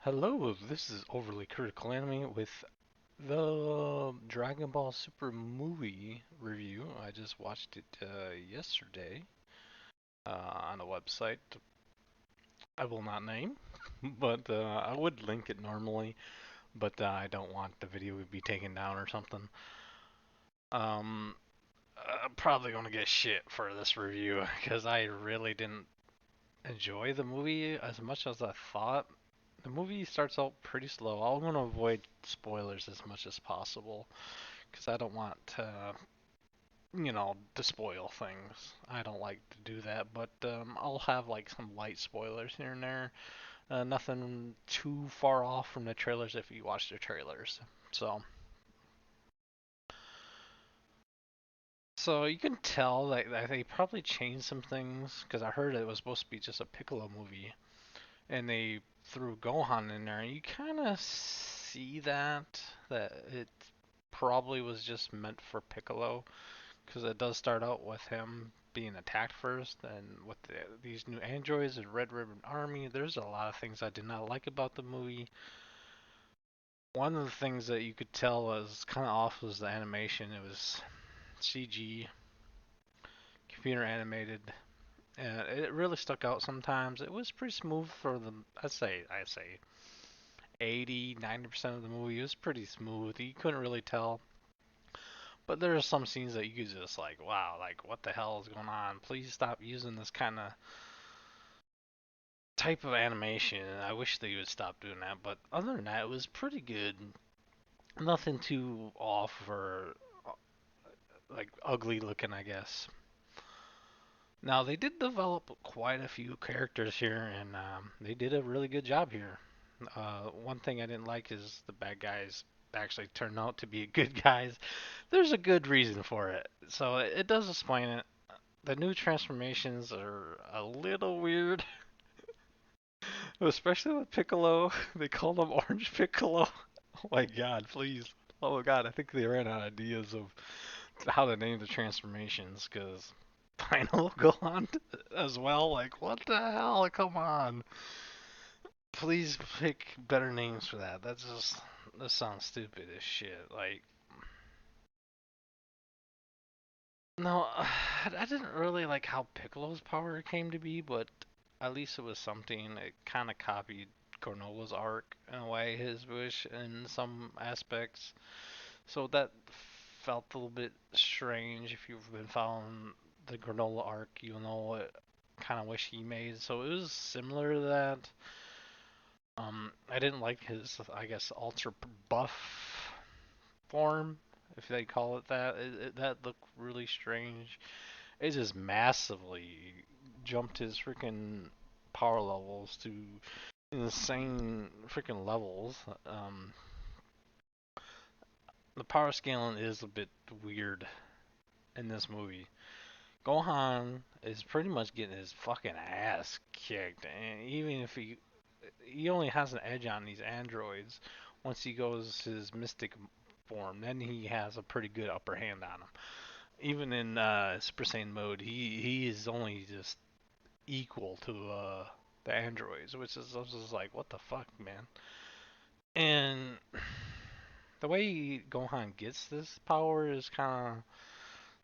Hello, this is Overly Critical Anime with the Dragon Ball Super movie review. I just watched it yesterday on a website I will not name, but I would link it normally, but I don't want the video to be taken down or something. Um, I'm probably gonna get shit for this review because I really didn't enjoy the movie as much as I thought. The movie starts out pretty slow. I'm going to avoid spoilers as much as possible because I don't want to spoil things. I don't like to do that, but I'll have like some light spoilers here and there. Nothing too far off from the trailers if you watch the trailers. So, so you can tell that they probably changed some things because I heard it was supposed to be just a Piccolo movie, and they threw Gohan in there, and you kind of see that it probably was just meant for Piccolo because it does start out with him being attacked first, and with these new androids and Red Ribbon Army. There's a lot of things I did not like about the movie. One of the things that you could tell was kind of off was the animation. It was CG, computer animated, and it really stuck out sometimes. It was pretty smooth for the, I'd say 80, 90% of the movie. It was pretty smooth. You couldn't really tell. But there are some scenes that you could just like, wow, like what the hell is going on? Please stop using this kind of type of animation. I wish they would stop doing that. But other than that, it was pretty good. Nothing too off or like ugly looking, I guess. Now they did develop quite a few characters here, and they did a really good job here. One thing I didn't like is the bad guys actually turned out to be good guys. There's a good reason for it, so it does explain it. The new transformations are a little weird, especially with Piccolo. They called him Orange Piccolo. Oh my God, please. Oh my God, I think they ran out of ideas of how to name the transformations because Final Gohan as well. Like, what the hell? Come on. Please pick better names for that. That sounds stupid as shit. Like, no, I didn't really like how Piccolo's power came to be, but at least it was something. It kind of copied Cornola's arc in a way, his wish in some aspects. So that felt a little bit strange. If you've been following the Granola arc, you'll know what kind of wish he made. So it was similar to that. I didn't like his, I guess, ultra buff form, if they call it that. That looked really strange. It just massively jumped his freaking power levels to insane freaking levels. The power scaling is a bit weird in this movie. Gohan is pretty much getting his fucking ass kicked, and even if he only has an edge on these androids, once he goes his mystic form, then he has a pretty good upper hand on him. Even in Super Saiyan mode, he is only just equal to the androids, which is I was just like, what the fuck, man. And the way Gohan gets this power is kind of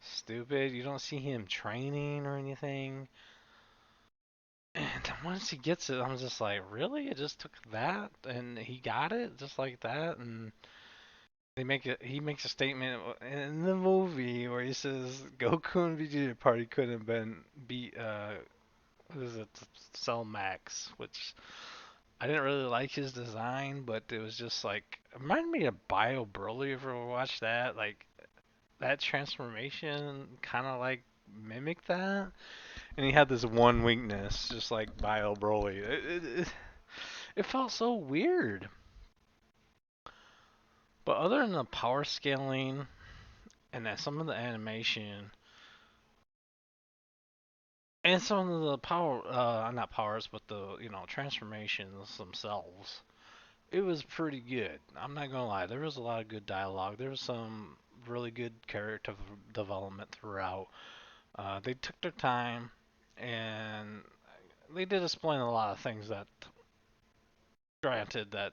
stupid. You don't see him training or anything. And once he gets it, I'm just like, really? It just took that, and he got it just like that. And they make it. He makes a statement in the movie where he says Goku and Vegeta party couldn't have been beat. What is it? Cell Max, which I didn't really like his design, but it was just like it reminded me of Bio Broly. If you ever watched that, like that transformation, kind of like mimicked that. And he had this one weakness, just like Bio Broly. It felt so weird. But other than the power scaling and that some of the animation and some of the power, not powers, but the transformations themselves, it was pretty good. I'm not gonna lie. There was a lot of good dialogue. There was some really good character development throughout. They took their time and they did explain a lot of things that Granted, that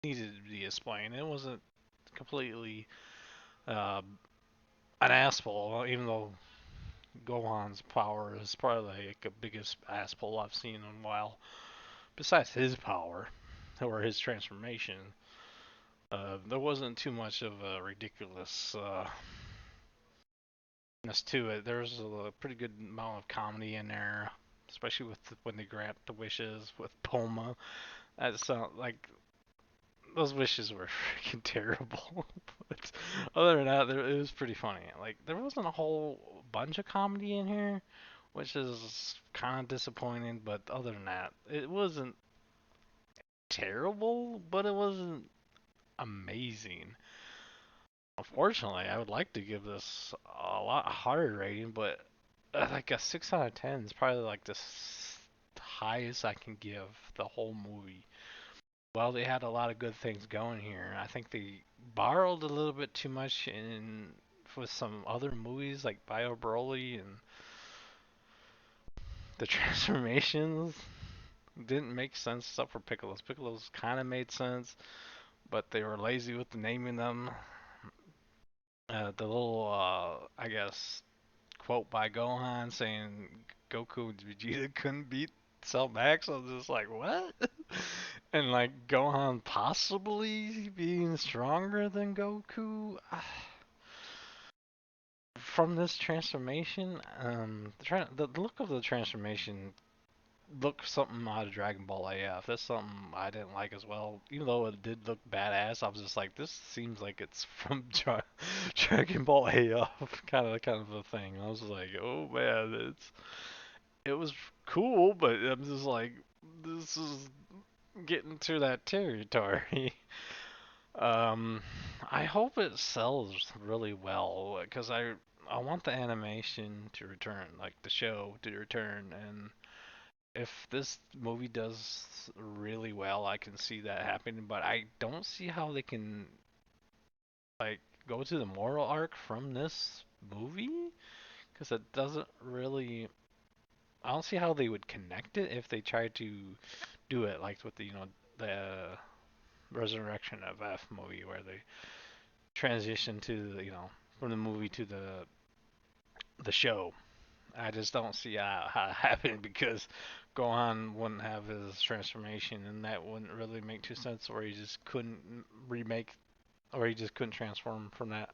needed to be explained. It wasn't completely uh, an asshole, even though Gohan's power is probably like the biggest asshole I've seen in a while. Besides his power, or his transformation, there wasn't too much of a ridiculous to it. There's a pretty good amount of comedy in there, especially with when they grant the wishes with Poma. That sound like those wishes were freaking terrible. But other than that, it was pretty funny. Like there wasn't a whole bunch of comedy in here, which is kind of disappointing. But other than that, it wasn't terrible, but it wasn't amazing. Unfortunately, I would like to give this a lot higher rating, but like a 6 out of 10 is probably like the highest I can give the whole movie. Well, they had a lot of good things going here. I think they borrowed a little bit too much in with some other movies like Bio Broly, and the transformations didn't make sense except for Piccolo's. Piccolo's kind of made sense, but they were lazy with the naming them. The little, I guess, quote by Gohan saying Goku and Vegeta couldn't beat Cell Max. I was just like, what? And like Gohan possibly being stronger than Goku from this transformation. The look of the transformation looked something out of Dragon Ball AF. That's something I didn't like as well. Even though it did look badass, I was just like, this seems like it's from Dragon Ball AF, kind of a thing. I was like, oh man, it was cool, but I'm just like, this is getting to that territory. um, I hope it sells really well because I want the animation to return, like the show to return, and if this movie does really well, I can see that happening. But I don't see how they can like go to the moral arc from this movie because it doesn't really. I don't see how they would connect it if they tried to do it like with the Resurrection of F movie where they transition to from the movie to the show. I just don't see how it happened because Gohan wouldn't have his transformation, and that wouldn't really make too sense. Or he just couldn't remake, or he just couldn't transform from that.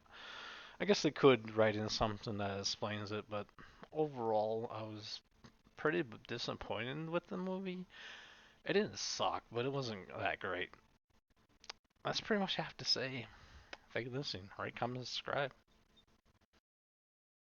I guess they could write in something that explains it, but overall, I was pretty disappointed with the movie. It didn't suck, but it wasn't that great. That's pretty much what I have to say. Thank you for listening. Rate, comment, subscribe.